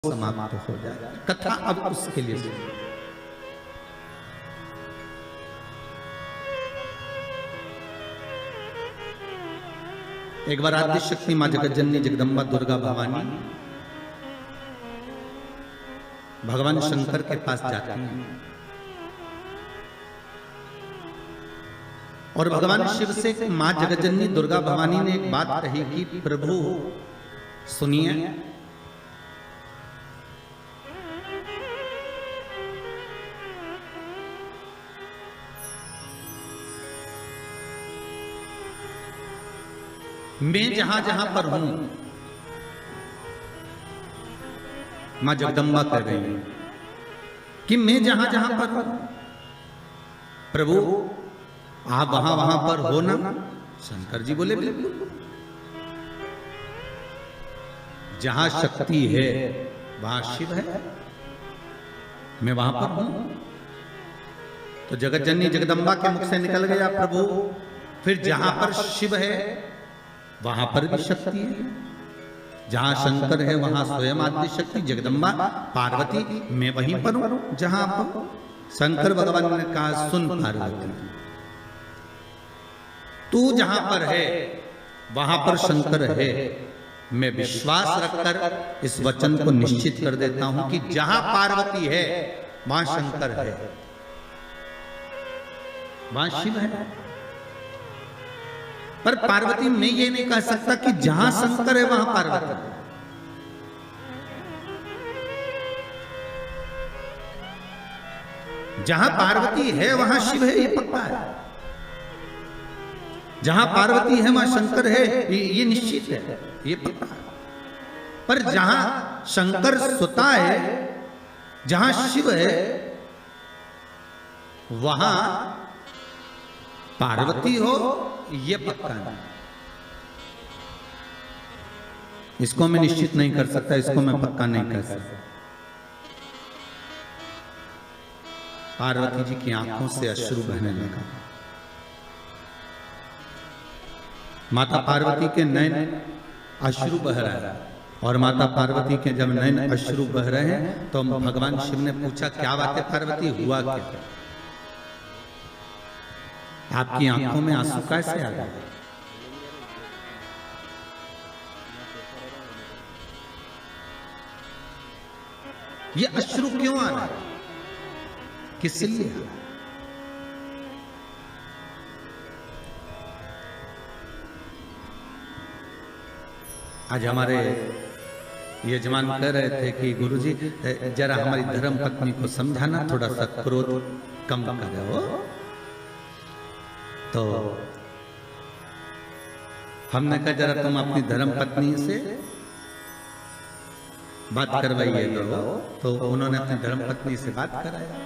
समाप्त हो जाए। कथा अब उसके लिए एक बार आदि शक्ति मां जगत जननी जगदम्बा दुर्गा भवानी भगवान शंकर के पास जाती हैं और भगवान शिव से मां जगत जननी दुर्गा भवानी ने एक बात कही कि प्रभु सुनिए, मैं जहां जहां पर हूं, मां जगदम्बा कह रही है कि मैं जहां जहां पर हूं प्रभु आप वहां वहां पर हो ना। शंकर जी बोले बिल्कुल, जहां शक्ति है वहां शिव है, मैं वहां पर हूं। तो जगत जननी जगदम्बा के मुख से निकल गया प्रभु फिर जहां पर शिव है वहां पर भी शक्ति है, जहां शंकर है वहां स्वयं आदि शक्ति जगदम्बा पार्वती, मैं वहीं पर हूं जहां पर शंकर भगवान ने कहा सुन पार्वती, तू जहां पर है वहां पर शंकर है। मैं विश्वास रखकर इस वचन को निश्चित कर देता हूं कि जहां पार्वती है वहां शंकर है, वहां शिव है। पर पार्वती मैं ये नहीं कह सकता कि जहां शंकर है वहां पार्वती है। जहां पार्वती है वहां शिव है, ये पक्का है। जहां पार्वती है वहां शंकर है, ये निश्चित है, ये पक्का है। पर जहां शंकर सुता है, जहां शिव है, वहां पार्वती हो, ये पक्का है। इसको मैं निश्चित नहीं कर सकता, इसको मैं पक्का नहीं कर सकता। पार्वती जी की आंखों से अश्रु बहने लगा। माता पार्वती के नयन अश्रु बह रहा है और माता पार्वती के जब नयन अश्रु बह रहे हैं तो भगवान शिव ने पूछा क्या बात है पार्वती, हुआ क्या, आपकी आंखों में आंसू कैसे आ गए? ये अश्रु क्यों आ रहा है, किस लिए? आज हमारे यजमान कह रहे थे कि गुरुजी जरा हमारी धर्म पत्नी को समझाना, थोड़ा सा क्रोध कम करो। तो हमने कहा जरा तुम अपनी धर्म पत्नी से बात करवाइए तो उन्होंने अपनी धर्म पत्नी से बात कराया।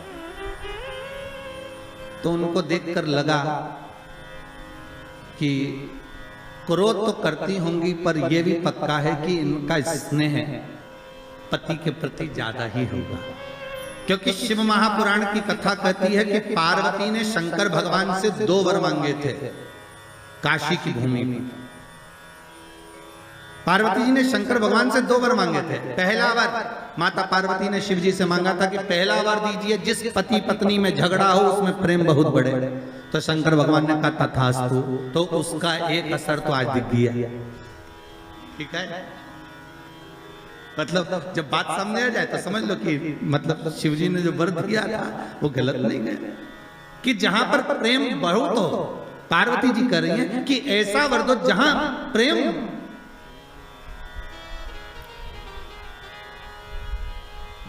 तो उनको देखकर लगा कि क्रोध तो करती होंगी पर यह भी पक्का है कि इनका स्नेह पति के प्रति ज्यादा ही होगा, क्योंकि शिव महापुराण की कथा कहती है कि पार्वती ने शंकर भगवान से 2 वर मांगे थे काशी की भूमि में। पार्वती जी ने शंकर भगवान से 2 वर मांगे थे। पहला वर माता पार्वती ने शिव जी से मांगा था कि पहला वर दीजिए जिस पति पत्नी में झगड़ा हो उसमें प्रेम बहुत बढ़े। तो शंकर भगवान ने कहा तथास्तु, तो उसका एक असर तो आज दिख गया। ठीक है, मतलब जब बात सामने आ जाए तो समझ लो कि मतलब शिव जी ने जो वर दिया था वो गलत नहीं है कि जहां पर प्रेम बहुत हो। पार्वती जी कह रही हैं कि ऐसा वर दो जहां प्रेम,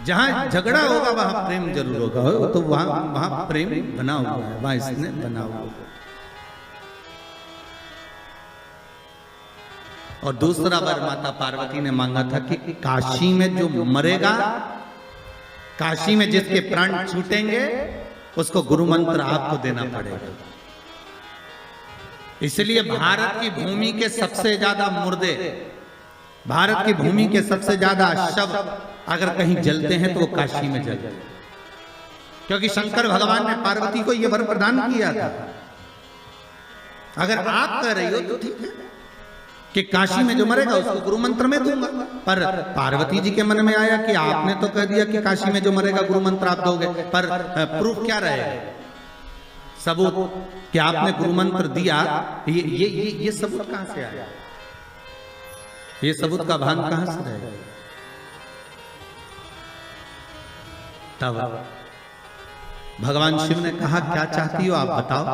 जहां झगड़ा होगा वहां प्रेम जरूर होगा, तो वहां प्रेम बना हुआ है, वहां इसने बना हुआ है। और दूसरा वर माता पार्वती ने मांगा था कि काशी में जो मरेगा, काशी में जिसके प्राण छूटेंगे उसको गुरु मंत्र आपको देना पड़ेगा। इसलिए भारत की भूमि के सबसे ज्यादा मुर्दे, भारत की भूमि के सबसे ज्यादा शव अगर कहीं जलते हैं तो वो काशी में जलते हैं, क्योंकि शंकर भगवान ने पार्वती को यह वर प्रदान किया था। अगर आप कह रही हो तो ठीक है, कि काशी में जो मरेगा उसको गुरु मंत्र में दूंगा। पर पार्वती जी के मन में आया कि आपने तो कह दिया कि काशी में जो मरेगा गुरु मंत्र आप दोगे, पर प्रूफ क्या रहेगा, सबूत कि आपने गुरु मंत्र दिया, ये सबूत कहां से आया, ये सबूत का भान कहां से रहेगा। तब भगवान शिव ने कहा क्या चाहती हो आप बताओ।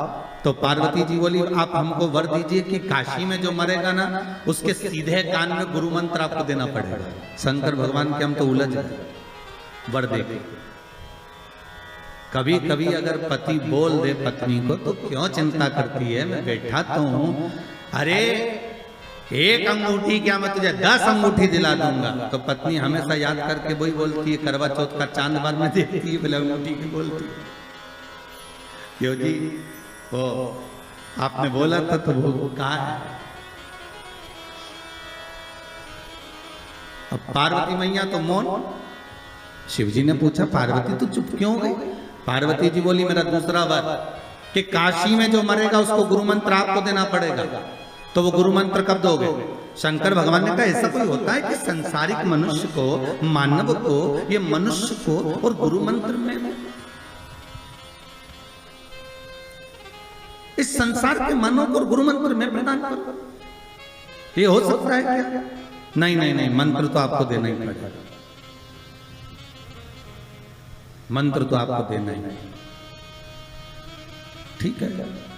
तो पार्वती जी बोली आप हमको वर दीजिए कि काशी में जो मरेगा ना उसके सीधे कान में गुरु मंत्र आपको देना पड़ेगा। शंकर भगवान के हम तो उलझ गए, वर दे के। कभी कभी अगर पति बोल दे पत्नी को तो क्यों चिंता करती है, मैं बैठा तो हूं, अरे एक अंगूठी क्या मैं तुझे 10 अंगूठी दिला दूंगा। तो पत्नी हमेशा याद करके वही बोलती है, करवा चौथ का चांद बाद में देखती है, बोले अंगूठी की बोलती है। क्यों जी वो आपने बोला था तो वो कहा है। अब पार्वती मैया तो मौन। शिव जी ने पूछा पार्वती तू चुप क्यों गई। पार्वती जी बोली मेरा दूसरा वर कि काशी में जो मरेगा उसको गुरु मंत्र आपको देना पड़ेगा। तो वो गुरु मंत्र कब दोगे। शंकर भगवान ने कहा ऐसा कोई होता है कि संसारिक मनुष्य को, मानव को, ये मनुष्य को और गुरु मंत्र में, इस संसार के मानव को गुरु मंत्र में प्रदान करो, ये हो सकता है क्या। नहीं नहीं नहीं, मंत्र तो आपको देना ही पड़ेगा, मंत्र तो आपको देना ही, ठीक है।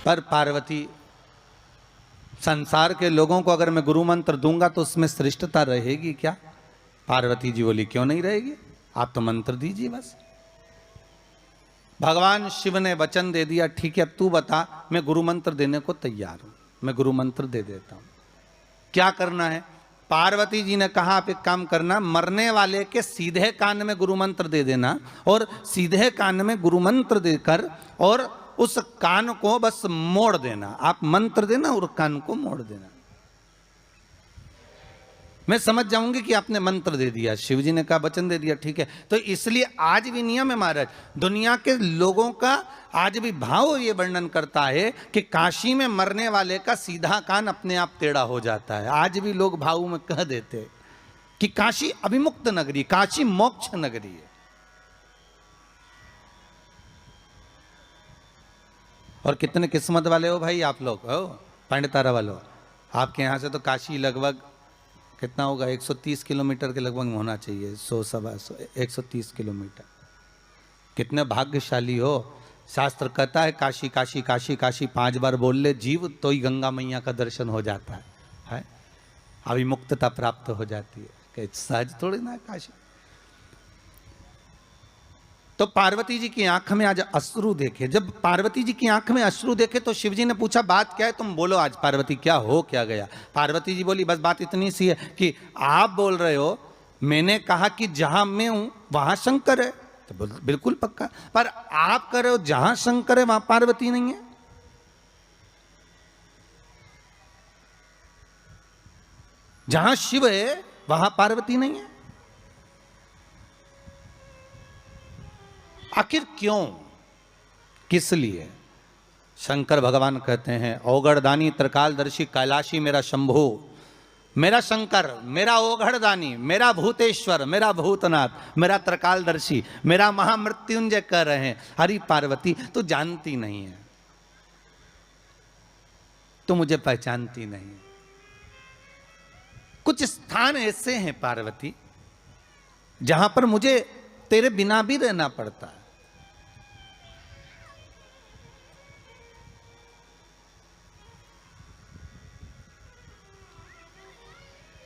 पर पार्वती संसार के लोगों को अगर मैं गुरु मंत्र दूंगा तो उसमें श्रेष्ठता रहेगी क्या। पार्वती जी बोली क्यों नहीं रहेगी, आप तो मंत्र दीजिए बस। भगवान शिव ने वचन दे दिया ठीक है अब तू बता, मैं गुरु मंत्र देने को तैयार हूं, मैं गुरु मंत्र दे देता हूं। क्या करना है। पार्वती जी ने कहा आप एक काम करना, मरने वाले के सीधे कान में गुरु मंत्र दे देना और सीधे कान में गुरु मंत्र देकर और उस कान को बस मोड़ देना। आप मंत्र देना और कान को मोड़ देना, मैं समझ जाऊंगी कि आपने मंत्र दे दिया। शिव जी ने कहा वचन दे दिया ठीक है। तो इसलिए आज भी नियम है महाराज, दुनिया के लोगों का आज भी भाव ये वर्णन करता है कि काशी में मरने वाले का सीधा कान अपने आप टेढ़ा हो जाता है। आज भी लोग भाव में कह देते कि काशी अभिमुक्त नगरी, काशी मोक्ष नगरी है। और कितने किस्मत वाले हो भाई आप लोग, हो पंडितारा वालों। आपके यहाँ से तो काशी लगभग कितना होगा, 130 किलोमीटर के लगभग होना चाहिए, 130 किलोमीटर। कितने भाग्यशाली हो। शास्त्र कहता है काशी काशी काशी काशी 5 बार बोल ले जीव तो ही गंगा मैया का दर्शन हो जाता है? अभिमुक्तता प्राप्त हो जाती है, सहज थोड़ी ना काशी। तो पार्वती जी की आंख में आज अश्रु देखे। जब पार्वती जी की आंख में अश्रु देखे तो शिव जी ने पूछा बात क्या है, तुम बोलो आज पार्वती क्या हो क्या गया। पार्वती जी बोली बस बात इतनी सी है कि आप बोल रहे हो, मैंने कहा कि जहां मैं हूं वहां शंकर है, तो बिल्कुल पक्का, पर आप कह रहे हो जहां शंकर है वहां पार्वती नहीं है। जहां शिव है वहां पार्वती नहीं है। आखिर क्यों, किस लिए। शंकर भगवान कहते हैं ओगढ़दानी त्रिकालदर्शी कैलाशी मेरा शंभु, मेरा शंकर, मेरा ओगढ़दानी, मेरा भूतेश्वर, मेरा भूतनाथ, मेरा त्रिकालदर्शी, मेरा महामृत्युंजय कह रहे हैं। हरि पार्वती तो जानती नहीं है, तो मुझे पहचानती नहीं। कुछ स्थान ऐसे हैं पार्वती जहां पर मुझे तेरे बिना भी रहना पड़ता है।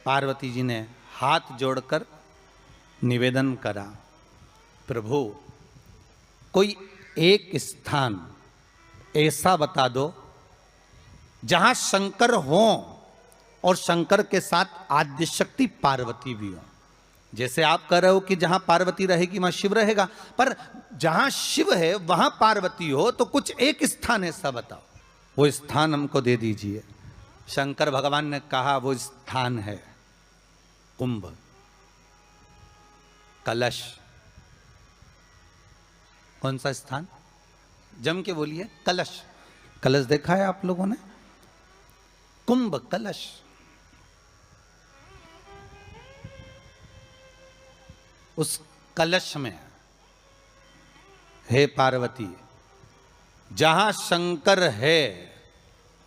पार्वती जी ने हाथ जोड़कर निवेदन करा, प्रभु कोई एक स्थान ऐसा बता दो जहां शंकर हो और शंकर के साथ आद्य शक्ति पार्वती भी हो। जैसे आप कह रहे हो कि जहां पार्वती रहेगी वहां शिव रहेगा, पर जहां शिव है वहां पार्वती हो, तो कुछ एक स्थान ऐसा बताओ, वो स्थान हमको दे दीजिए। शंकर भगवान ने कहा वो स्थान है कुंभ, कलश। कौन सा स्थान, जम के बोलिए, कलश। कलश देखा है आप लोगों ने? कुंभ कलश। उस कलश में हे पार्वती, जहां शंकर है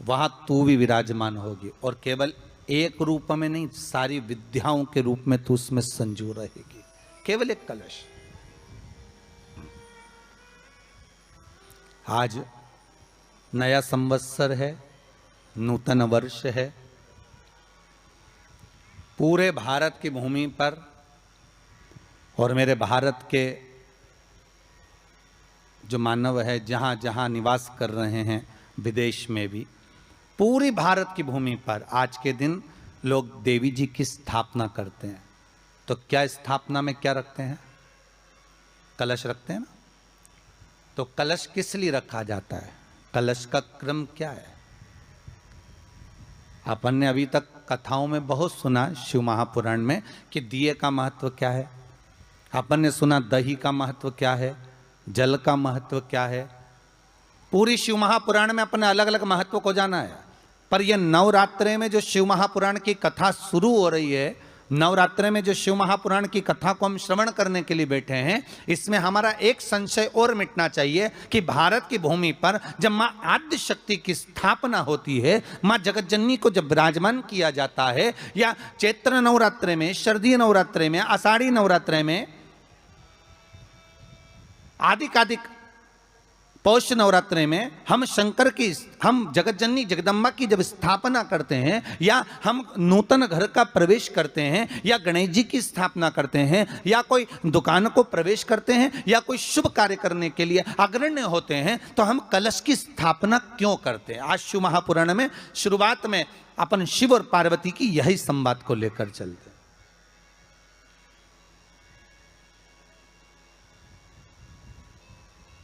वहां तू भी विराजमान होगी, और केवल एक रूप में नहीं, सारी विद्याओं के रूप में तू उसमें संजू रहेगी। केवल एक कलश। आज नया संवत्सर है, नूतन वर्ष है। पूरे भारत की भूमि पर और मेरे भारत के जो मानव है जहाँ जहाँ निवास कर रहे हैं, विदेश में भी, पूरी भारत की भूमि पर आज के दिन लोग देवी जी की स्थापना करते हैं। तो क्या स्थापना में क्या रखते हैं? कलश रखते हैं ना। तो कलश किस लिए रखा जाता है? कलश का क्रम क्या है? अपन ने अभी तक कथाओं में बहुत सुना शिव महापुराण में कि दिए का महत्व क्या है। अपन ने सुना दही का महत्व क्या है, जल का महत्व क्या है। पूरी शिव महापुराण में अपने अलग अलग महत्व को जाना है। पर यह नवरात्रे में जो शिव महापुराण की कथा शुरू हो रही है, नवरात्रे में जो शिव महापुराण की कथा को हम श्रवण करने के लिए बैठे हैं, इसमें हमारा एक संशय और मिटना चाहिए कि भारत की भूमि पर जब मां आद्य शक्ति की स्थापना होती है, मां जगतजननी को जब विराजमान किया जाता है, या चैत्र नवरात्रे में, शरदीय नवरात्रे में, आषाढ़ी नवरात्रे में, आदिकादिक पौष नवरात्रे में हम शंकर की, हम जगतजननी जगदम्बा की जब स्थापना करते हैं, या हम नूतन घर का प्रवेश करते हैं, या गणेश जी की स्थापना करते हैं, या कोई दुकान को प्रवेश करते हैं, या कोई शुभ कार्य करने के लिए अग्रण्य होते हैं, तो हम कलश की स्थापना क्यों करते हैं? आज शिव महापुराण में शुरुआत में अपन शिव और पार्वती की यही संवाद को लेकर चलते हैं।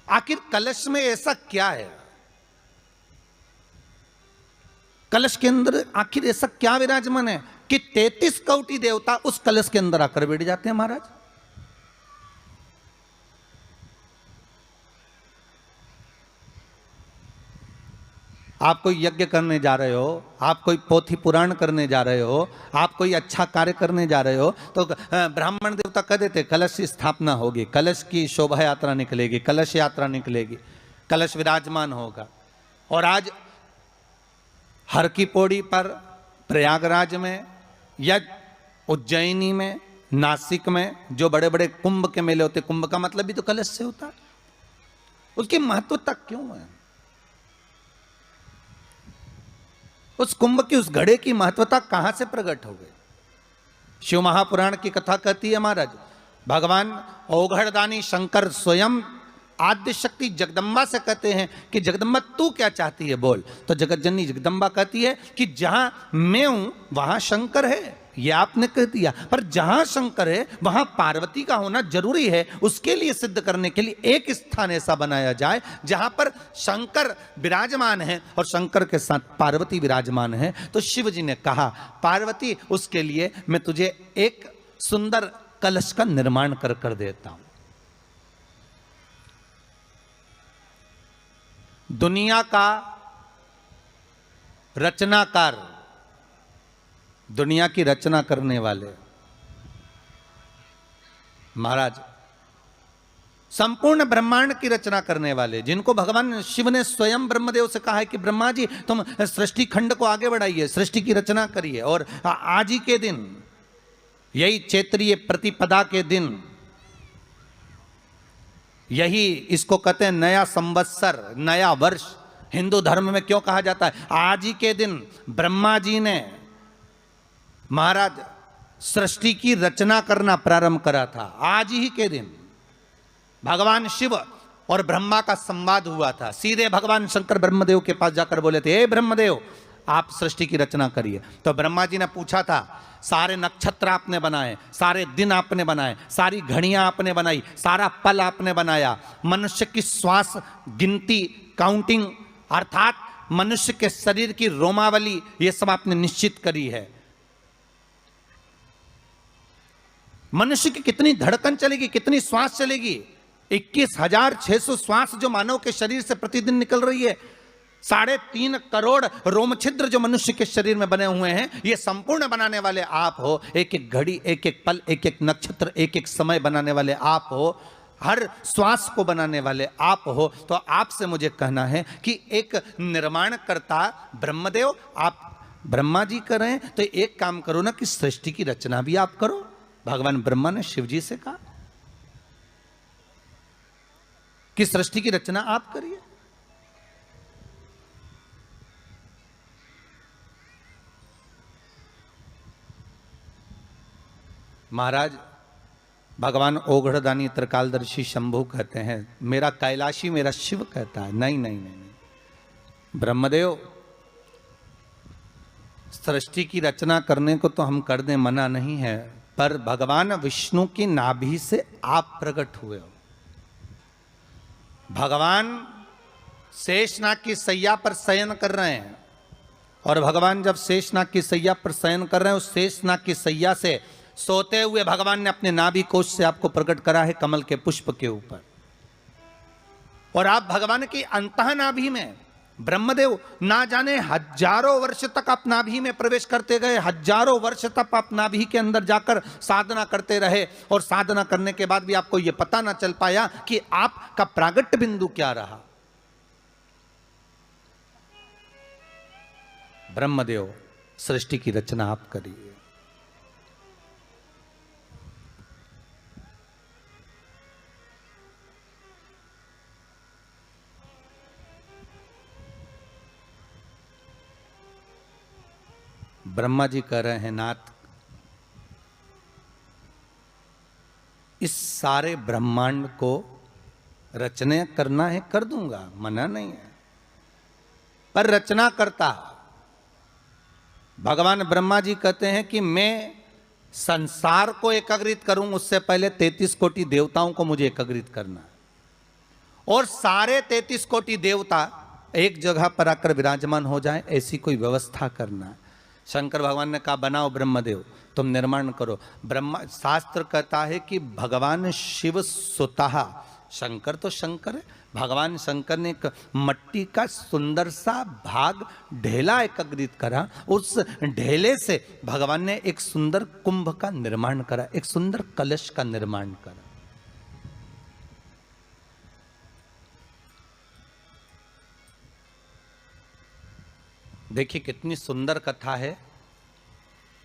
आखिर कलश में ऐसा क्या है? कलश के अंदर आखिर ऐसा क्या विराजमान है कि 33 कोटि देवता उस कलश के अंदर आकर बैठ जाते हैं? महाराज, आप कोई यज्ञ करने जा रहे हो, आप कोई पोथी पुराण करने जा रहे हो, आप कोई अच्छा कार्य करने जा रहे हो, तो ब्राह्मण देवता कह देते कलश की स्थापना होगी, कलश की शोभा यात्रा निकलेगी, कलश यात्रा निकलेगी, कलश विराजमान होगा। और आज हर की पौड़ी पर, प्रयागराज में, या उज्जैनी में, नासिक में जो बड़े बड़े कुंभ के मेले होते, कुंभ का मतलब भी तो कलश से होता है। उसकी महत्वता क्यों है? उस कुंभ की, उस घड़े की महत्वता कहां से प्रकट हो गई? शिव महापुराण की कथा कहती है महाराज, भगवान औघड़दानी शंकर स्वयं आद्य शक्ति जगदम्बा से कहते हैं कि जगदम्बा तू क्या चाहती है बोल। तो जगतजननी जगदम्बा कहती है कि जहां मैं हूं वहां शंकर है। ये आपने कह दिया, पर जहां शंकर है वहां पार्वती का होना जरूरी है। उसके लिए सिद्ध करने के लिए एक स्थान ऐसा बनाया जाए जहां पर शंकर विराजमान है और शंकर के साथ पार्वती विराजमान है। तो शिव जी ने कहा, पार्वती उसके लिए मैं तुझे एक सुंदर कलश का निर्माण कर देता हूं। दुनिया का रचनाकार, दुनिया की रचना करने वाले महाराज, संपूर्ण ब्रह्मांड की रचना करने वाले, जिनको भगवान शिव ने स्वयं ब्रह्मदेव से कहा है कि ब्रह्मा जी तुम सृष्टि खंड को आगे बढ़ाइए, सृष्टि की रचना करिए। और आज ही के दिन, यही चैत्रीय प्रतिपदा के दिन, यही इसको कहते हैं नया संवत्सर, नया वर्ष। हिंदू धर्म में क्यों कहा जाता है? आज ही के दिन ब्रह्मा जी ने महाराज सृष्टि की रचना करना प्रारंभ करा था। आज ही के दिन भगवान शिव और ब्रह्मा का संवाद हुआ था। सीधे भगवान शंकर ब्रह्मदेव के पास जाकर बोले थे, हे ब्रह्मदेव आप सृष्टि की रचना करिए। तो ब्रह्मा जी ने पूछा था, सारे नक्षत्र आपने बनाए, सारे दिन आपने बनाए, सारी घड़ियां आपने बनाई, सारा पल आपने बनाया, मनुष्य की श्वास गिनती, काउंटिंग, अर्थात मनुष्य के शरीर की रोमावली, ये सब आपने निश्चित करी है। मनुष्य की कितनी धड़कन चलेगी, कितनी श्वास चलेगी, 21,600 श्वास जो मानव के शरीर से प्रतिदिन निकल रही है, 3.5 करोड़ रोम छिद्र जो मनुष्य के शरीर में बने हुए हैं, ये संपूर्ण बनाने वाले आप हो। एक एक घड़ी, एक एक पल, एक एक नक्षत्र, एक एक समय बनाने वाले आप हो। हर श्वास को बनाने वाले आप हो। तो आपसे मुझे कहना है कि एक निर्माणकर्ता ब्रह्मदेव, आप ब्रह्मा जी कर रहे हैं, तो एक काम करो ना कि सृष्टि की रचना भी आप करो। भगवान ब्रह्मा ने शिव जी से कहा कि सृष्टि की रचना आप करिए। महाराज भगवान ओघड़दानी त्रिकालदर्शी शंभु कहते हैं, मेरा कैलाशी मेरा शिव कहता है, नहीं नहीं नहीं, नहीं। ब्रह्मदेव, सृष्टि की रचना करने को तो हम कर दें, मना नहीं है, पर भगवान विष्णु की नाभि से आप प्रकट हुए हो। भगवान शेषनाग की सैया पर शयन कर रहे हैं, और भगवान जब शेषनाग की सैया पर शयन कर रहे हैं, उस शेषनाग की सैया से सोते हुए भगवान ने अपने नाभि कोश से आपको प्रकट करा है कमल के पुष्प के ऊपर। और आप भगवान की अंतः नाभि में, ब्रह्मदेव ना जाने हजारों वर्ष तक आप नाभि में प्रवेश करते गए, हजारों वर्ष तक आप नाभि के अंदर जाकर साधना करते रहे, और साधना करने के बाद भी आपको यह पता ना चल पाया कि आपका प्रागट्य बिंदु क्या रहा। ब्रह्मदेव, सृष्टि की रचना आप करिए। ब्रह्मा जी कह रहे हैं, नाथ इस सारे ब्रह्मांड को रचना करना है, कर दूंगा, मना नहीं है, पर रचना करता भगवान ब्रह्मा जी कहते हैं कि मैं संसार को एकाग्रित करूं, उससे पहले 33 कोटि देवताओं को मुझे एकाग्रित करना है, और सारे 33 कोटि देवता एक जगह पर आकर विराजमान हो जाएं, ऐसी कोई व्यवस्था करना है। शंकर भगवान ने कहा, बनाओ ब्रह्मदेव, तुम निर्माण करो। ब्रह्मा, शास्त्र कहता है कि भगवान शिव स्वतः, शंकर तो शंकर है, भगवान शंकर ने एक मट्टी का सुंदर सा भाग ढेला एकत्रित करा, उस ढेले से भगवान ने एक सुंदर कुंभ का निर्माण करा, एक सुंदर कलश का निर्माण करा। देखिए कितनी सुंदर कथा है।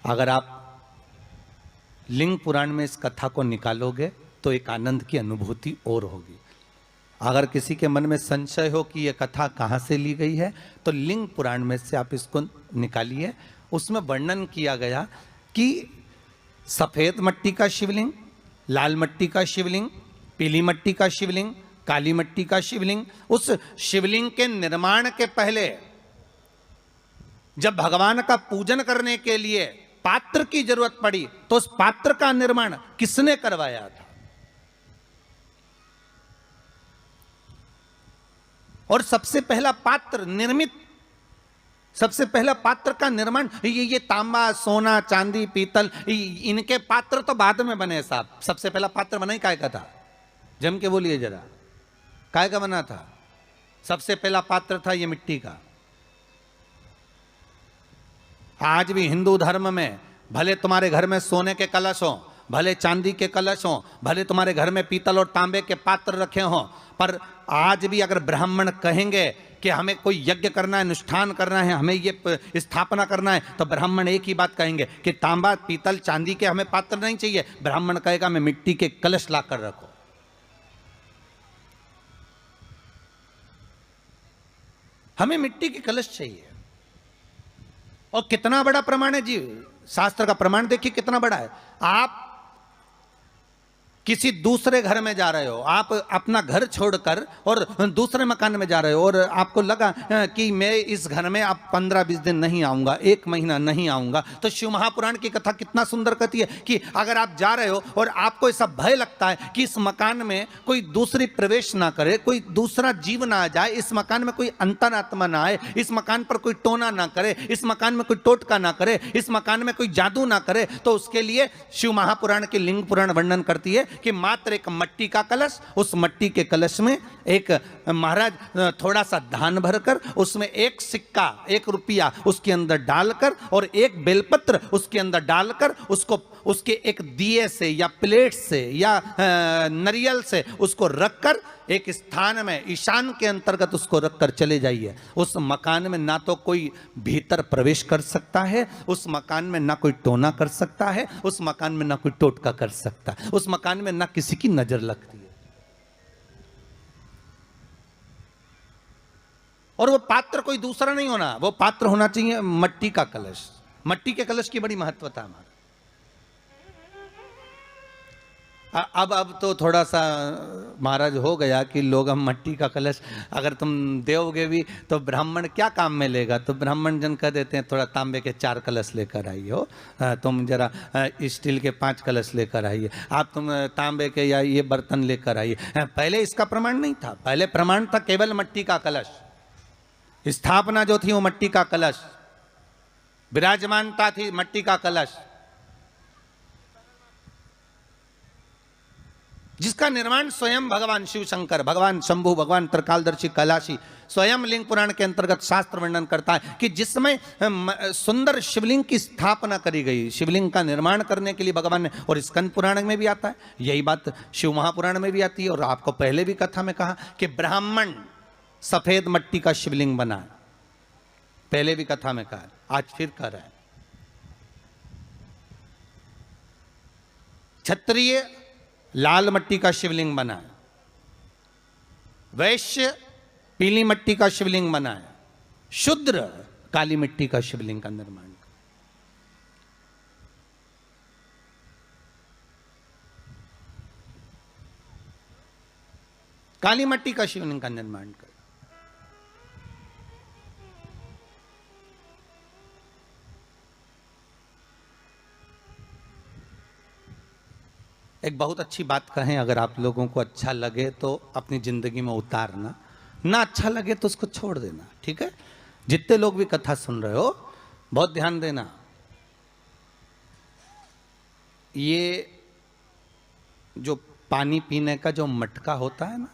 अगर आप लिंग पुराण में इस कथा को निकालोगे तो एक आनंद की अनुभूति और होगी। अगर किसी के मन में संशय हो कि यह कथा कहाँ से ली गई है, तो लिंग पुराण में से आप इसको निकालिए। उसमें वर्णन किया गया कि सफेद मट्टी का शिवलिंग, लाल मट्टी का शिवलिंग, पीली मट्टी का शिवलिंग, काली मट्टी का शिवलिंग, उस शिवलिंग के निर्माण के पहले जब भगवान का पूजन करने के लिए पात्र की जरूरत पड़ी, तो उस पात्र का निर्माण किसने करवाया था? और सबसे पहला पात्र निर्मित, सबसे पहला पात्र का निर्माण, ये तांबा, सोना, चांदी, पीतल, इनके पात्र तो बाद में बने साहब। सबसे पहला पात्र बना ही काय का था? जम के बोलिए जरा, काय का बना था? सबसे पहला पात्र था ये मिट्टी का। आज भी हिंदू धर्म में भले तुम्हारे घर में सोने के कलश हो, भले चांदी के कलश हो, भले तुम्हारे घर में पीतल और तांबे के पात्र रखे हों, पर आज भी अगर ब्राह्मण कहेंगे कि हमें कोई यज्ञ करना है, अनुष्ठान करना है, हमें ये स्थापना करना है, तो ब्राह्मण एक ही बात कहेंगे कि तांबा, पीतल, चांदी के हमें पात्र नहीं चाहिए। ब्राह्मण कहेगा मैं मिट्टी के कलश लाकर रखो। हमें मिट्टी के कलश चाहिए। और कितना बड़ा प्रमाण है जी, शास्त्र का प्रमाण देखिए कितना बड़ा है। आप किसी दूसरे घर में जा रहे हो, आप अपना घर छोड़कर और दूसरे मकान में जा रहे हो, और आपको लगा कि मैं इस घर में अब 15-20 दिन नहीं आऊंगा, 1 महीना नहीं आऊंगा, तो शिव महापुराण की कथा कितना सुंदर कहती है कि अगर आप जा रहे हो और आपको ऐसा भय लगता है कि इस मकान में कोई दूसरी प्रवेश ना करे, कोई दूसरा जीव ना आ जाए, इस मकान में कोई अंतरात्मा ना आए, इस मकान पर कोई टोना ना करे, इस मकान में कोई टोटका ना करे, इस मकान में कोई जादू ना करे, तो उसके लिए शिव महापुराण की लिंग पुराण वर्णन करती है कि मात्र एक मट्टी का कलश, उस मट्टी के कलश में एक महाराज थोड़ा सा धान भरकर उसमें एक सिक्का, 1 रुपया उसके अंदर डालकर और एक बेलपत्र उसके अंदर डालकर उसको उसके एक दिए से या प्लेट से या नरियल से उसको रखकर एक स्थान में ईशान के अंतर्गत उसको रखकर चले जाइए। उस मकान में ना तो कोई भीतर प्रवेश कर सकता है, उस मकान में ना कोई टोना कर सकता है, उस मकान में ना कोई टोटका कर सकता है, उस मकान में ना किसी की नजर लगती है। और वो पात्र कोई दूसरा नहीं होना, वो पात्र होना चाहिए मट्टी का कलश। मट्टी के कलश की बड़ी महत्वता है हमारा। अब तो थोड़ा सा महाराज हो गया कि लोग हम मट्टी का कलश अगर तुम दोगे भी तो ब्राह्मण क्या काम में लेगा, तो ब्राह्मण जन कह देते हैं थोड़ा तांबे के 4 कलश लेकर आइए हो, तुम जरा स्टील के 5 कलश लेकर आइए, आप तुम तांबे के या ये बर्तन लेकर आइए। पहले इसका प्रमाण नहीं था, पहले प्रमाण था केवल मट्टी का कलश। स्थापना जो थी वो मट्टी का कलश, विराजमानता थी मट्टी का कलश, जिसका निर्माण स्वयं भगवान शिव शंकर, भगवान शंभु, भगवान त्रिकालदर्शी कैलाशी स्वयं लिंग पुराण के अंतर्गत शास्त्र वर्णन करता है कि जिसमें सुंदर शिवलिंग की स्थापना करी गई, शिवलिंग का निर्माण करने के लिए भगवान ने। और स्कंद पुराण में भी आता है यही बात, शिव महापुराण में भी आती है। और आपको पहले भी कथा में कहा कि ब्राह्मण सफेद मट्टी का शिवलिंग बना, पहले भी कथा में कहा, आज फिर कह रहा है। क्षत्रिय लाल मट्टी का शिवलिंग बना है, वैश्य पीली मट्टी का शिवलिंग बना है, शूद्र काली मिट्टी का शिवलिंग का निर्माण। काली मट्टी का शिवलिंग का निर्माण कर। एक बहुत अच्छी बात कहें, अगर आप लोगों को अच्छा लगे तो अपनी जिंदगी में उतारना, ना अच्छा लगे तो उसको छोड़ देना, ठीक है। जितने लोग भी कथा सुन रहे हो बहुत ध्यान देना, ये जो पानी पीने का जो मटका होता है ना,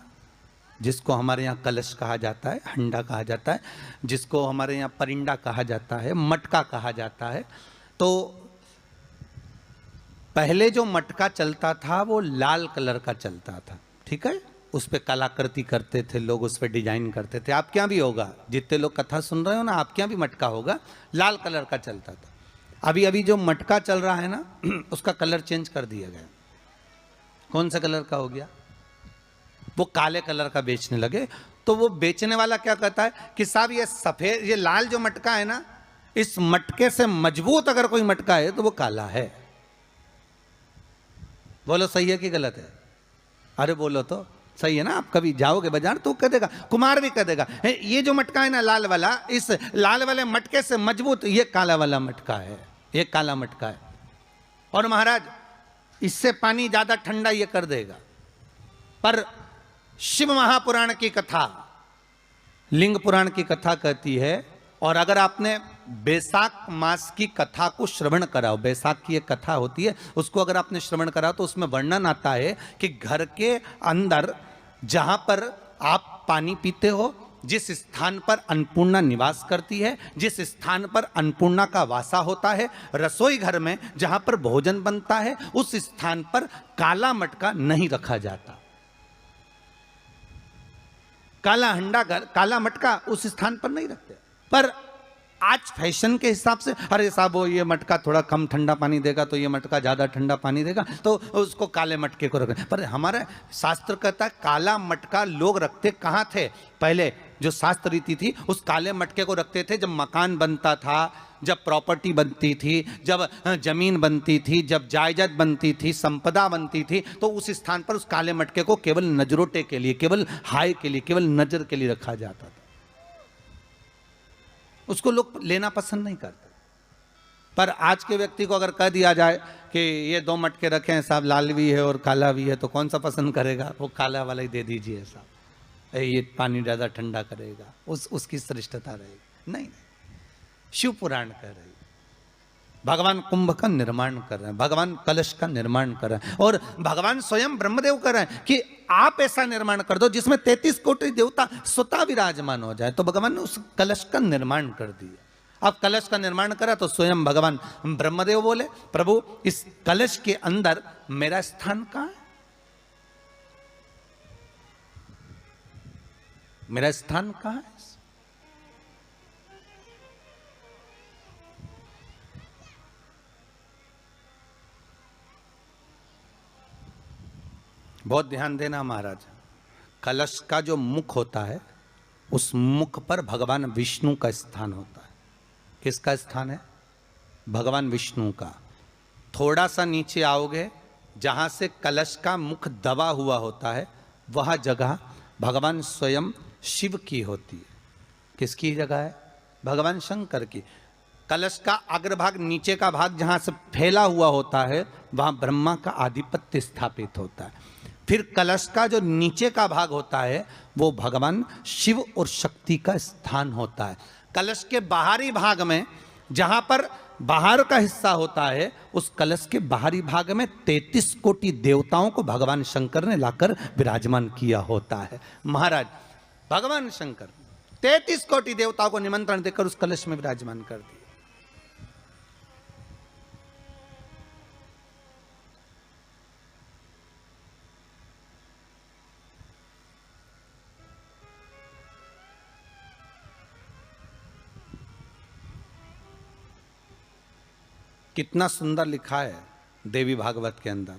जिसको हमारे यहाँ कलश कहा जाता है, हंडा कहा जाता है, जिसको हमारे यहाँ परिंडा कहा जाता है, मटका कहा जाता है, तो पहले जो मटका चलता था वो लाल कलर का चलता था, ठीक है। उस पर कलाकृति करते थे लोग, उस पर डिजाइन करते थे। आपके यहाँ भी होगा, जितने लोग कथा सुन रहे हो ना, आपके यहाँ भी मटका होगा, लाल कलर का चलता था। अभी अभी जो मटका चल रहा है ना, उसका कलर चेंज कर दिया गया। कौन सा कलर का हो गया? वो काले कलर का बेचने लगे। तो वो बेचने वाला क्या कहता है कि साहब ये सफेद, ये लाल जो मटका है ना, इस मटके से मजबूत अगर कोई मटका है तो वो काला है। बोलो सही है कि गलत है? अरे बोलो तो सही है ना। आप कभी जाओगे बाजार तो कह देगा, कुमार भी कह देगा, ये जो मटका है ना लाल वाला, इस लाल वाले मटके से मजबूत ये काला वाला मटका है, ये काला मटका है। और महाराज इससे पानी ज्यादा ठंडा ये कर देगा। पर शिव महापुराण की कथा, लिंग पुराण की कथा कहती है, और अगर आपने बैसाख मास की कथा को श्रवण कराओ, बैसाख की एक कथा होती है, उसको अगर आपने श्रवण कराओ तो उसमें वर्णन आता है कि घर के अंदर जहां पर आप पानी पीते हो, जिस स्थान पर अन्नपूर्णा निवास करती है, जिस स्थान पर अन्नपूर्णा का वासा होता है, रसोई घर में जहां पर भोजन बनता है, उस स्थान पर काला मटका नहीं रखा जाता। काला हंडा, काला मटका उस स्थान पर नहीं रखते। पर आज फैशन के हिसाब से, अरे साहब वो ये मटका थोड़ा कम ठंडा पानी देगा तो ये मटका ज़्यादा ठंडा पानी देगा, तो उसको काले मटके को रखें। पर हमारा शास्त्र कहता है काला मटका लोग रखते कहाँ थे? पहले जो शास्त्र रीति थी, उस काले मटके को रखते थे जब मकान बनता था, जब प्रॉपर्टी बनती थी, जब जमीन बनती थी, जब जायदाद बनती थी, संपदा बनती थी, तो उस स्थान पर उस काले मटके को केवल नजरोटे के लिए, केवल हाय के लिए, केवल नजर के लिए रखा जाता था। उसको लोग लेना पसंद नहीं करते। पर आज के व्यक्ति को अगर कह दिया जाए कि ये 2 मटके रखे हैं साहब, लाल भी है और काला भी है, तो कौन सा पसंद करेगा? वो काला वाला ही दे दीजिए साहब, ये पानी ज़्यादा ठंडा करेगा, उसकी श्रेष्ठता रहेगी। नहीं, शिव पुराण कह रही, भगवान कुंभ का निर्माण कर रहे हैं, भगवान कलश का निर्माण कर रहे हैं, और भगवान स्वयं ब्रह्मदेव कर रहे हैं कि आप ऐसा निर्माण कर दो जिसमें 33 कोटि देवता स्वतः विराजमान हो जाए। तो भगवान ने उस कलश का निर्माण कर दिया। अब कलश का निर्माण करा तो स्वयं भगवान ब्रह्मदेव बोले, प्रभु इस कलश के अंदर मेरा स्थान कहां है? मेरा स्थान कहां है? बहुत ध्यान देना महाराज, कलश का जो मुख होता है उस मुख पर भगवान विष्णु का स्थान होता है। किसका स्थान है? भगवान विष्णु का। थोड़ा सा नीचे आओगे, जहां से कलश का मुख दबा हुआ होता है, वह जगह भगवान स्वयं शिव की होती है। किसकी जगह है? भगवान शंकर की। कलश का अग्रभाग, नीचे का भाग जहां से फैला हुआ होता है, वहां ब्रह्मा का आधिपत्य स्थापित होता है। फिर कलश का जो नीचे का भाग होता है वो भगवान शिव और शक्ति का स्थान होता है। कलश के बाहरी भाग में, जहां पर बाहर का हिस्सा होता है, उस कलश के बाहरी भाग में 33 कोटि देवताओं को भगवान शंकर ने लाकर विराजमान किया होता है। महाराज भगवान शंकर 33 कोटि देवताओं को निमंत्रण देकर उस कलश में विराजमान कर दिया। कितना सुंदर लिखा है देवी भागवत के अंदर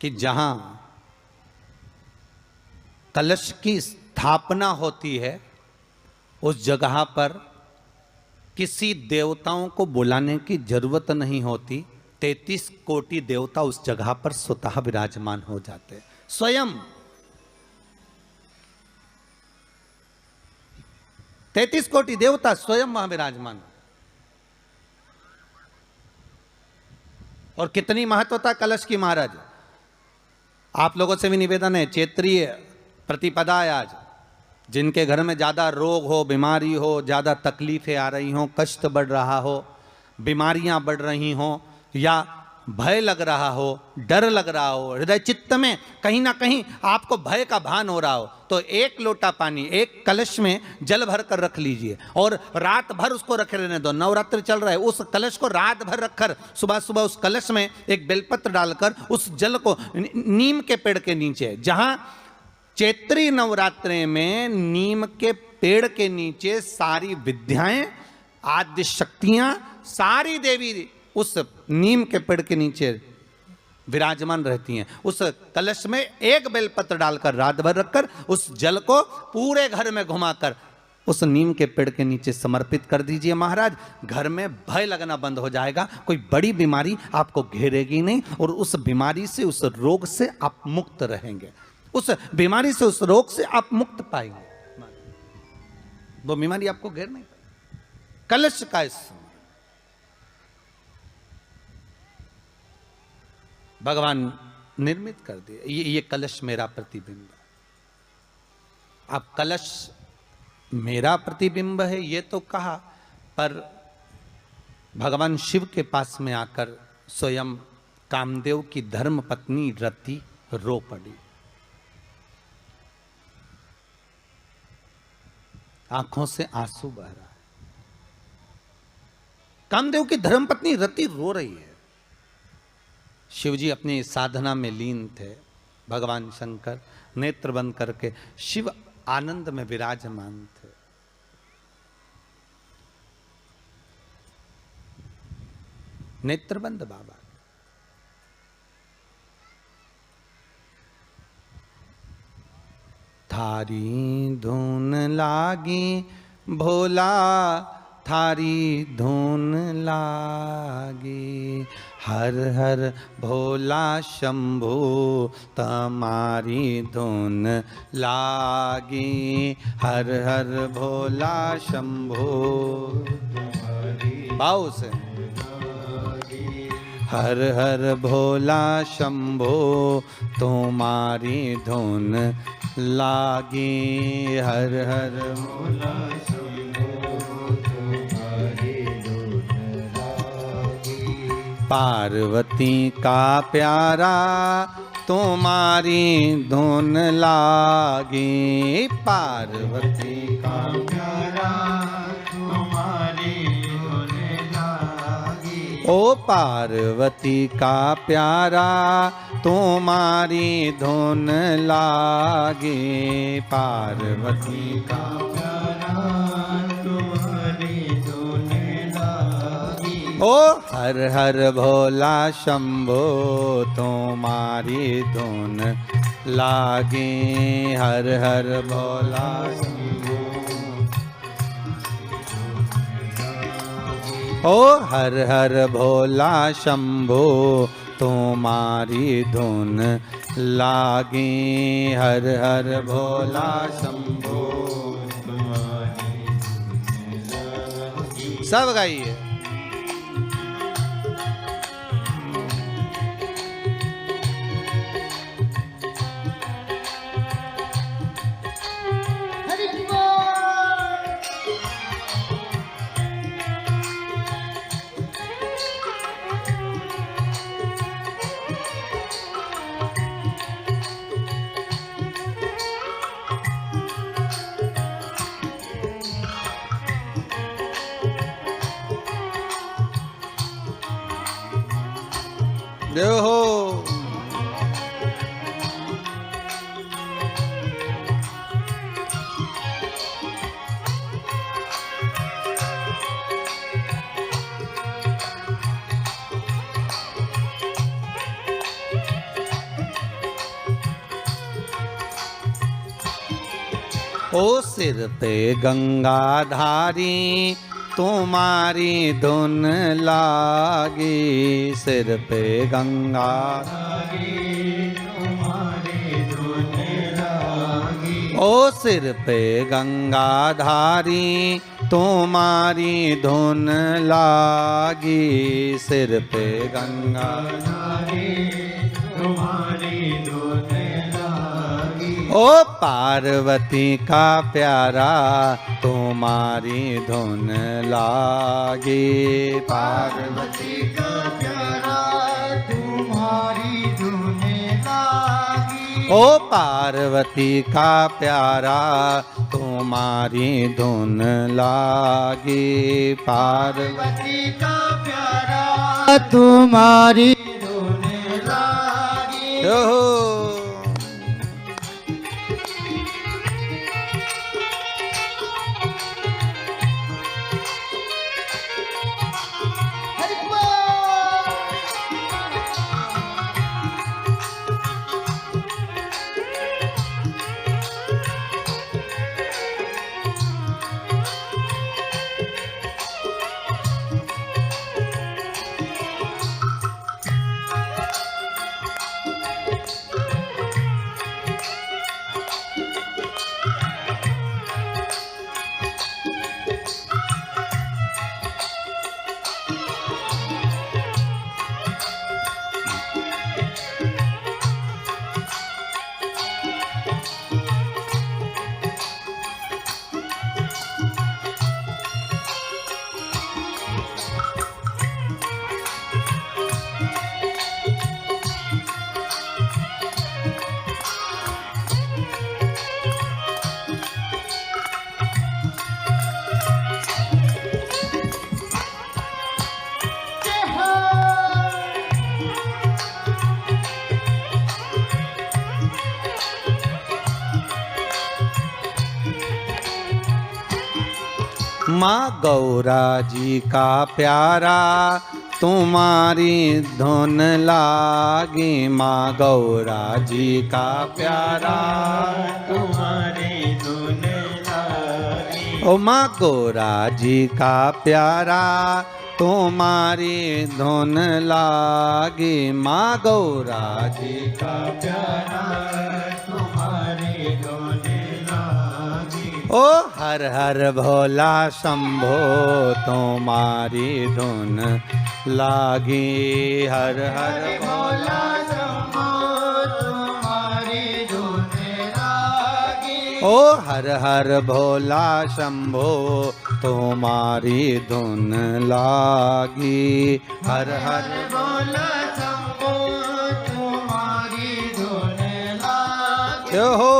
कि जहां कलश की स्थापना होती है उस जगह पर किसी देवताओं को बुलाने की जरूरत नहीं होती। 33 कोटि देवता उस जगह पर स्वतः विराजमान हो जाते हैं। स्वयं 33 कोटि देवता स्वयं वहां विराजमान। और कितनी महत्वता कलश की महाराज। आप लोगों से भी निवेदन है, क्षेत्रीय प्रतिपदा है आज, जिनके घर में ज्यादा रोग हो, बीमारी हो, ज्यादा तकलीफें आ रही हो, कष्ट बढ़ रहा हो, बीमारियां बढ़ रही हो, या भय लग रहा हो, डर लग रहा हो, हृदय चित्त में कहीं ना कहीं आपको भय का भान हो रहा हो, तो एक लोटा पानी एक कलश में जल भर कर रख लीजिए और रात भर उसको रखे रहने दो। नवरात्र चल रहा है, उस कलश को रात भर रखकर सुबह सुबह उस कलश में एक बेलपत्र डालकर उस जल को नीम के पेड़ के नीचे, जहां चैत्री नवरात्रि में नीम के पेड़ के नीचे सारी विद्याएं, आद्य शक्तियां, सारी देवी उस नीम के पेड़ के नीचे विराजमान रहती हैं। उस कलश में एक बेलपत्र डालकर रात भर रखकर उस जल को पूरे घर में घुमाकर उस नीम के पेड़ के नीचे समर्पित कर दीजिए महाराज। घर में भय लगना बंद हो जाएगा, कोई बड़ी बीमारी आपको घेरेगी नहीं और उस बीमारी से, उस रोग से आप मुक्त रहेंगे। उस बीमारी से, उस रोग से आप मुक्त पाएंगे, वो बीमारी आपको घेर नहीं पाएगी। कलश का इस भगवान निर्मित कर दिया। ये कलश मेरा प्रतिबिंब है। अब कलश मेरा प्रतिबिंब है ये तो कहा, पर भगवान शिव के पास में आकर स्वयं कामदेव की धर्म पत्नी रति रो पड़ी। आंखों से आंसू बह रहा है। कामदेव की धर्मपत्नी रति रो रही है। शिवजी अपनी साधना में लीन थे। भगवान शंकर नेत्र बंद करके शिव आनंद में विराजमान थे। नेत्र बंद बाबा। थारी धुन लागी भोला, थारी धुन लागी, हर हर भोला शंभू तमारी धुन लागी, हर हर भोला शंभू भाव से, हर हर भोला शंभू तुम्हारी धुन लागी, हर हर भोला शंभू पार्वती का प्यारा तुम्हारी धुन लागी, पार्वती का प्यारा तुम्हारी धुन लागी। ओ पार्वती का प्यारा तुम्हारी धुन लागी, पार्वती का प्यारा तुम्हारी धुन लागी। ओ हर हर भोला शंभो तुम्हारी धुन लागी, हर हर भोला शंभो। ओ हर हर भोला शंभो तुम्हारी धुन लागी, हर हर भोला शंभो तुम्हारी धुन लागी। सब गाइए। जय हो। ओ सिर पे गंगाधारी तुम्हारी धुन लागी, सिर पे गंगाधारी तुम्हारी धुन लागी। ओ सिर पे गंगाधारी तुम्हारी धुन लागी, सिर पे गंगाधारी तुम्हारी धुन लागी। ओ पार्वती का प्यारा तुम्हारी धुन लागी, पार्वती का प्यारा तुम्हारी धुन लागी। ओ पार्वती का प्यारा तुम्हारी धुन लागी, पार्वती का प्यारा तुम्हारी धुन लागी। ओहो माँ गौरा जी का प्यारा तुम्हारी धुन लागी, माँ गौरा जी का प्यारा तुम्हारी धुन लागी। ओ माँ गौरा जी का प्यारा तुम्हारी धुन लागी, माँ गौरा जी का प्यारा तुम्हारी धुन लागी। ओ हर हर भोला शंभो तुम्हारी धुन लागी, हर हर भोला शंभो तुम्हारी धुन लागी। ओ हर हर भोला शंभो तुम्हारी धुन लागी, हर हर भोला शंभो तुम्हारी धुन लागी हो।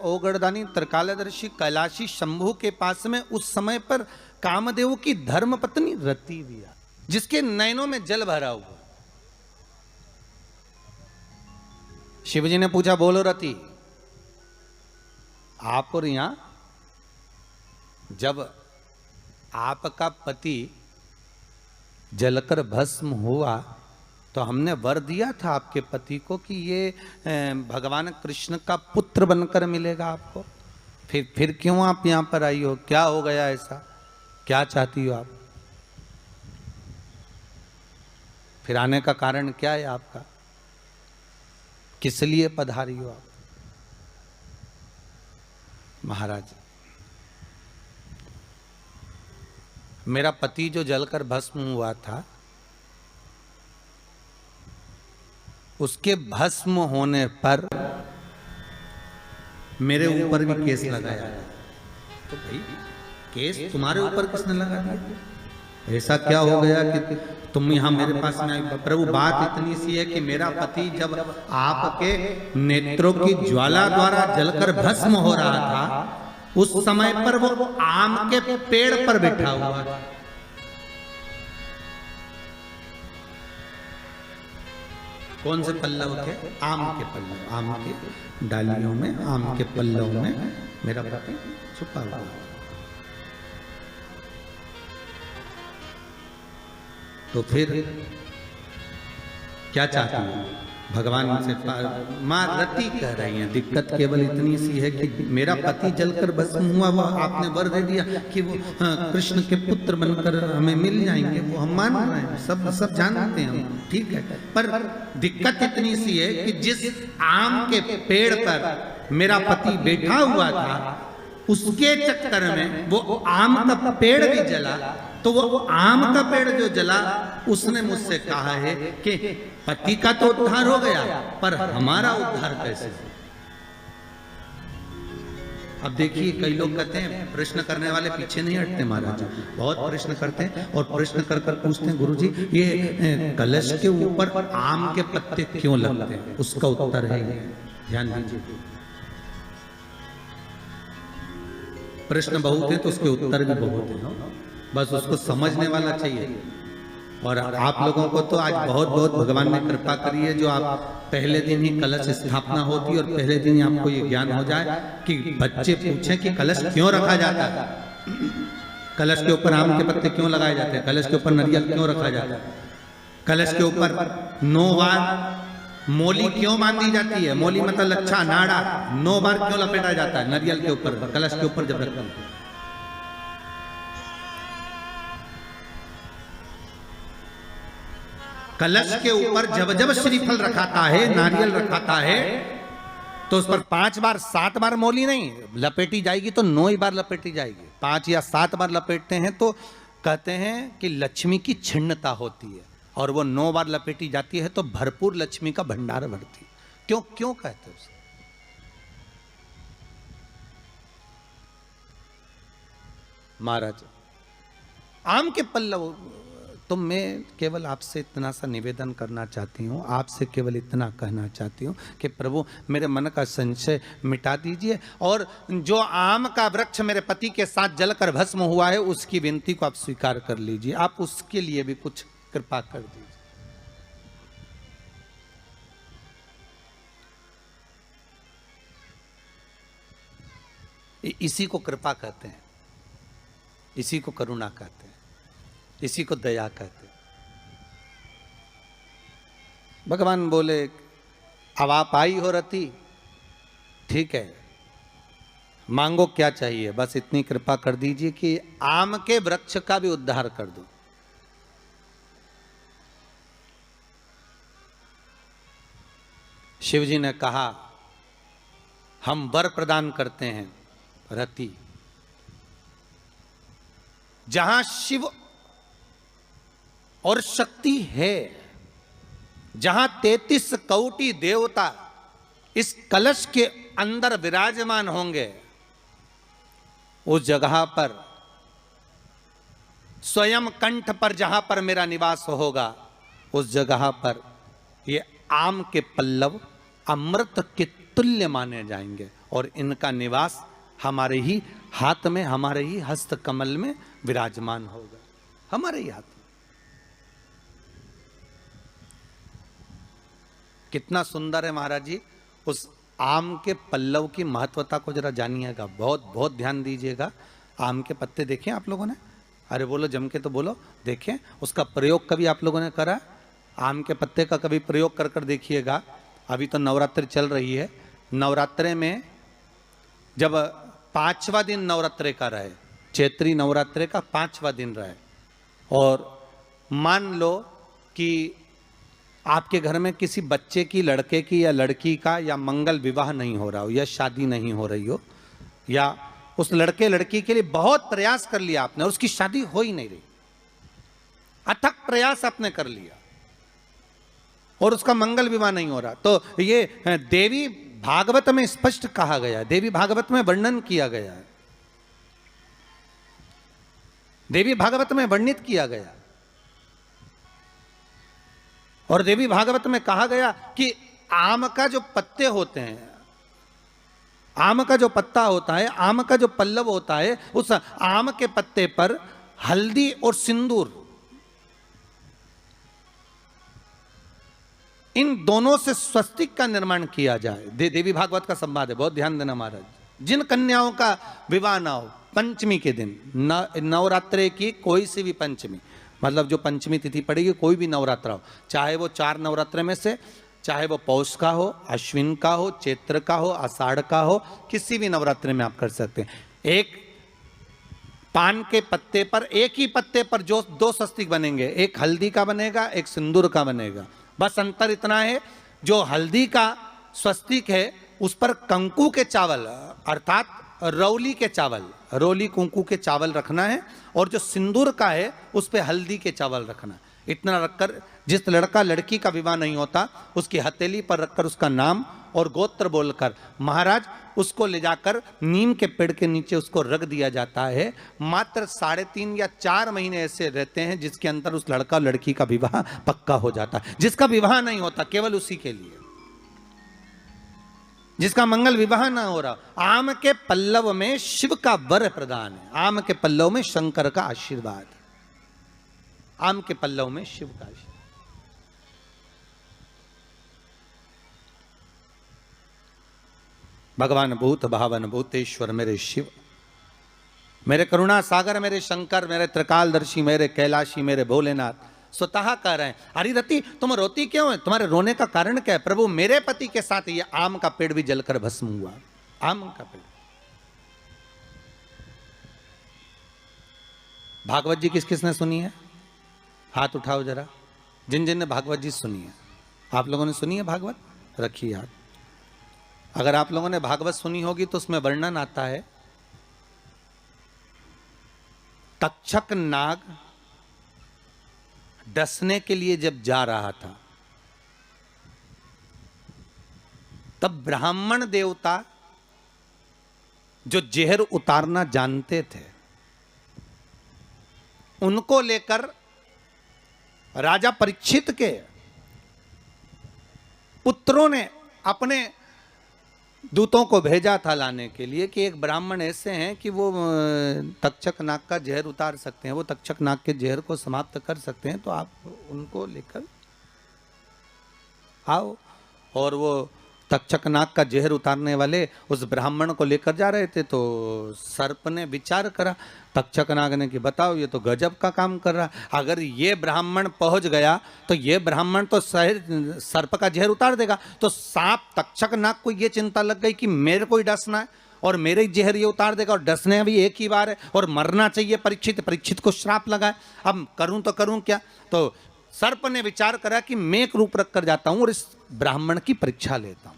ओगड़दानी त्रिकालदर्शी कैलाशी शंभु के पास में उस समय पर कामदेव की धर्म पत्नी रति भी आ, जिसके नयनों में जल भरा हुआ। शिवजी ने पूछा, बोलो रति, आप और यहां जब आपका पति जलकर भस्म हुआ तो हमने वर दिया था आपके पति को कि ये भगवान कृष्ण का पुत्र बनकर मिलेगा आपको, फिर क्यों आप यहां पर आई हो? क्या हो गया ऐसा? क्या चाहती हो आप? फिर आने का कारण क्या है आपका? किस लिए पधारी हो आप? महाराज, मेरा पति जो जलकर भस्म हुआ था, उसके भस्म होने पर मेरे ऊपर भी केस लगाया। तो भाई केस तुम्हारे ऊपर किसने लगा दिया? ऐसा क्या हो गया कि तुम यहाँ मेरे पास में आई? प्रभु, बात इतनी सी है कि मेरा पति जब आपके नेत्रों की ज्वाला द्वारा जलकर भस्म हो रहा था, उस समय पर वो आम के पेड़ पर बैठा हुआ था। कौन से पल्लव थे? आम के पल्लव, आम के डालियों में, आम के पल्लव में मेरा पति छुपा हुआ। तो फिर क्या चाहती हूँ? भगवान से माँ रति कह रही हैं, दिक्कत केवल इतनी सी है कि मेरा पति जलकर भस्म हुआ, वो आपने वर दे दिया कि वो कृष्ण के पुत्र बनकर हमें मिल जाएंगे। वो हम मान रहे हैं, सब जानते हैं हम, ठीक है। पर दिक्कत इतनी सी है कि जिस आम के पेड़ पर मेरा पति बैठा हुआ था, उसके चक्कर में वो आम का पेड़ भी जला। तो वो आम का पेड़ जो जला, उसने मुझसे कहा है कि पति का तो उद्धार हो गया, पर हमारा उद्धार कैसे? अब देखिए, कई लोग कहते हैं प्रश्न करने वाले पीछे नहीं हटते महाराज, बहुत प्रश्न करते हैं और प्रश्न कर कर पूछते हैं, गुरुजी ये कलश के ऊपर आम के पत्ते क्यों लगते हैं? उसका उत्तर है, ध्यान दीजिए। प्रश्न बहुत है तो उसके उत्तर भी बहुत है, बस उसको समझने वाला चाहिए। और आप लोगों को तो आज बहुत बहुत भगवान ने कृपा करी है, जो आप पहले दिन ही कलश स्थापना होती है और पहले दिन ही आपको ये ज्ञान हो जाए कि बच्चे पूछें कि कलश क्यों रखा जाता है, कलश के ऊपर आम के पत्ते क्यों लगाए जाते हैं, कलश के ऊपर नारियल क्यों रखा जाता है, कलश के ऊपर 9 बार मोली क्यों बांधी जाती है, मोली मतलब लच्छा नाड़ा 9 बार क्यों लपेटा जाता है नारियल के ऊपर, कलश के ऊपर जब रखते हैं। कलश के ऊपर जब जब श्रीफल रखाता है, नारियल रखाता है, तो उस पर 5 बार 7 बार मोली नहीं लपेटी जाएगी, तो 9 ही बार लपेटी जाएगी। 5 या 7 बार लपेटते हैं तो कहते हैं कि लक्ष्मी की छिन्नता होती है, और वो 9 बार लपेटी जाती है तो भरपूर लक्ष्मी का भंडार भरती है। क्यों क्यों कहते हैं उसे? महाराज आम के पल्लव, तो मैं केवल आपसे इतना सा निवेदन करना चाहती हूँ, आपसे केवल इतना कहना चाहती हूँ कि प्रभु मेरे मन का संशय मिटा दीजिए, और जो आम का वृक्ष मेरे पति के साथ जलकर भस्म हुआ है उसकी विनती को आप स्वीकार कर लीजिए, आप उसके लिए भी कुछ कृपा कर दीजिए। इसी को कृपा कहते हैं, इसी को करुणा कहते हैं, इसी को दया कहते हैं। भगवान बोले अब आप आई हो रति, ठीक है, मांगो क्या चाहिए, बस इतनी कृपा कर दीजिए कि आम के वृक्ष का भी उद्धार कर दो। शिव जी ने कहा हम वर प्रदान करते हैं रति, जहां शिव और शक्ति है, जहां 33 कोटि देवता इस कलश के अंदर विराजमान होंगे, उस जगह पर स्वयं कंठ पर जहां पर मेरा निवास होगा, उस जगह पर ये आम के पल्लव अमृत के तुल्य माने जाएंगे, और इनका निवास हमारे ही हाथ में, हमारे ही हस्त कमल में विराजमान होगा, हमारे ही हाथ में। कितना सुंदर है महाराज जी। उस आम के पल्लव की महत्वता को जरा जानिएगा, बहुत बहुत ध्यान दीजिएगा। आम के पत्ते देखें आप लोगों ने, अरे बोलो जम के तो बोलो, देखें उसका प्रयोग कभी आप लोगों ने करा? आम के पत्ते का कभी प्रयोग कर कर देखिएगा। अभी तो नवरात्रि चल रही है, नवरात्रे में जब 5वां दिन नवरात्रे का रहे, चैत्री नवरात्रे का 5वां दिन रहे, और मान लो कि आपके घर में किसी बच्चे की, लड़के की या लड़की का या मंगल विवाह नहीं हो रहा हो, या शादी नहीं हो रही हो, या उस लड़के लड़की के लिए बहुत प्रयास कर लिया आपने और उसकी शादी हो ही नहीं रही, अथक प्रयास आपने कर लिया और उसका मंगल विवाह नहीं हो रहा, तो ये देवी भागवत में स्पष्ट कहा गया है, देवी भागवत में वर्णन किया गया है, देवी भागवत में वर्णित किया गया, और देवी भागवत में कहा गया कि आम का जो पत्ते होते हैं, आम का जो पत्ता होता है, आम का जो पल्लव होता है, उस आम के पत्ते पर हल्दी और सिंदूर, इन दोनों से स्वस्तिक का निर्माण किया जाए। देवी भागवत का संवाद है, बहुत ध्यान देना महाराज। जिन कन्याओं का विवाह ना हो पंचमी के दिन, नवरात्रे की कोई सी भी पंचमी, मतलब जो पंचमी तिथि पड़ेगी, कोई भी नवरात्रा हो, चाहे वो 4 नवरात्रे में से, चाहे वो पौष का हो, अश्विन का हो, चैत्र का हो, आषाढ़ का हो, किसी भी नवरात्रे में आप कर सकते हैं। एक पान के पत्ते पर, एक ही पत्ते पर जो 2 स्वस्तिक बनेंगे, एक हल्दी का बनेगा, एक सिंदूर का बनेगा। बस अंतर इतना है, जो हल्दी का स्वस्तिक है उस पर कंकु के चावल अर्थात रौली के चावल, रोली कुंकू के चावल रखना है, और जो सिंदूर का है उस पे हल्दी के चावल रखना। इतना रखकर जिस लड़का लड़की का विवाह नहीं होता उसकी हथेली पर रखकर उसका नाम और गोत्र बोलकर महाराज उसको ले जाकर नीम के पेड़ के नीचे उसको रख दिया जाता है। मात्र 3.5 या 4 महीने ऐसे रहते हैं जिसके अंदर उस लड़का लड़की का विवाह पक्का हो जाता है। जिसका विवाह नहीं होता केवल उसी के लिए, जिसका मंगल विवाह ना हो रहा, आम के पल्लव में शिव का वर प्रदान है, आम के पल्लव में शंकर का आशीर्वाद। आम के पल्लव में शिव का आशीर्वाद। भगवान भूत भावन भूतेश्वर मेरे शिव, मेरे करुणा सागर, मेरे शंकर, मेरे त्रिकालदर्शी, मेरे कैलाशी, मेरे भोलेनाथ स्वतः कह रहे हैं, हरिरति तुम रोती क्यों है, तुम्हारे रोने का कारण क्या है? प्रभु मेरे पति के साथ ये आम का पेड़ भी जलकर भस्म हुआ। आम का पेड़। भागवत जी किस किसने सुनी है? हाथ उठाओ जरा, जिन जिन ने भागवत जी सुनी है। आप लोगों ने सुनी है भागवत? रखिए हाथ। अगर आप लोगों ने भागवत सुनी होगी तो उसमें वर्णन आता है, तक्षक नाग डसने के लिए जब जा रहा था तब ब्राह्मण देवता जो जहर उतारना जानते थे उनको लेकर राजा परीक्षित के पुत्रों ने अपने दूतों को भेजा था लाने के लिए कि एक ब्राह्मण ऐसे हैं कि वो तक्षक नाग का जहर उतार सकते हैं, वो तक्षक नाग के जहर को समाप्त कर सकते हैं, तो आप उनको लेकर आओ। और वो तक्षक नाग का जहर उतारने वाले उस ब्राह्मण को लेकर जा रहे थे, तो सर्प ने विचार करा, तक्षक नाग ने कि बताओ ये तो गजब का काम कर रहा, अगर ये ब्राह्मण पहुंच गया तो ये ब्राह्मण तो सर्प का जहर उतार देगा। तो सांप तक्षक नाग को ये चिंता लग गई कि मेरे को ही डसना है और मेरे ही जहर ये उतार देगा, और डसने भी एक ही बार है और मरना चाहिए परीक्षित। परीक्षित को श्राप लगा है, अब करूं तो करूं क्या? तो सर्प ने विचार करा कि मैं एक रूप रख कर जाता हूं और इस ब्राह्मण की परीक्षा लेता हूं।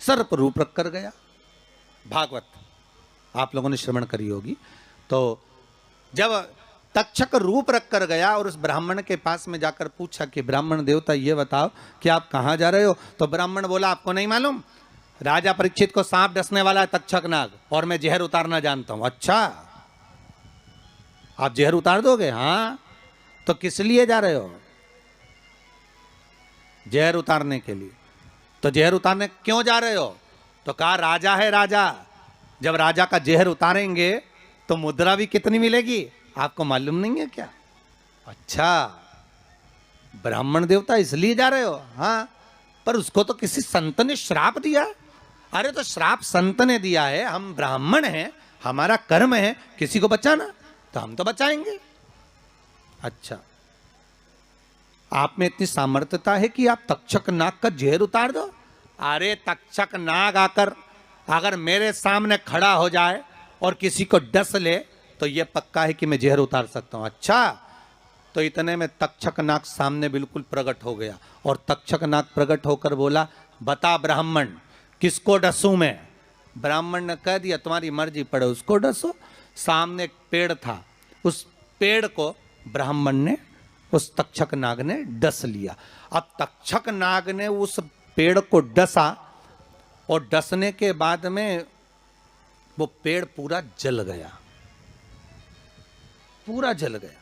सर्प रूप रख कर गया। भागवत आप लोगों ने श्रवण करी होगी। तो जब तक्षक रूप रख कर गया और उस ब्राह्मण के पास में जाकर पूछा कि ब्राह्मण देवता ये बताओ कि आप कहां जा रहे हो? तो ब्राह्मण बोला आपको नहीं मालूम, राजा परीक्षित को सांप डसने वाला है तक्षक नाग और मैं जहर उतारना जानता हूं। अच्छा, आप जहर उतार दोगे? हाँ। तो किस लिए जा रहे हो? जहर उतारने के लिए। तो जहर उतारने क्यों जा रहे हो? तो कहा राजा है राजा, जब राजा का जहर उतारेंगे तो मुद्रा भी कितनी मिलेगी आपको मालूम नहीं है क्या? अच्छा, ब्राह्मण देवता इसलिए जा रहे हो? हाँ। पर उसको तो किसी संत ने श्राप दिया। अरे तो श्राप संत ने दिया है, हम ब्राह्मण हैं, हमारा कर्म है किसी को बचाना, तो हम तो बचाएंगे। अच्छा, आप में इतनी सामर्थ्यता है कि आप तक्षक नाग का जहर उतार दो? अरे तक्षक नाग आकर अगर मेरे सामने खड़ा हो जाए और किसी को डस ले तो यह पक्का है कि मैं जहर उतार सकता हूं। अच्छा, तो इतने में तक्षक नाग सामने बिल्कुल प्रकट हो गया और तक्षक नाग प्रकट होकर बोला, बता ब्राह्मण किसको डसूं मैं? ब्राह्मण ने कह दिया तुम्हारी मर्जी पड़े, उसको डसो। सामने एक पेड़ था, उस पेड़ को ब्राह्मण ने, उस तक्षक नाग ने डस लिया। अब तक्षक नाग ने उस पेड़ को डसा और डसने के बाद में वो पेड़ पूरा जल गया, पूरा जल गया।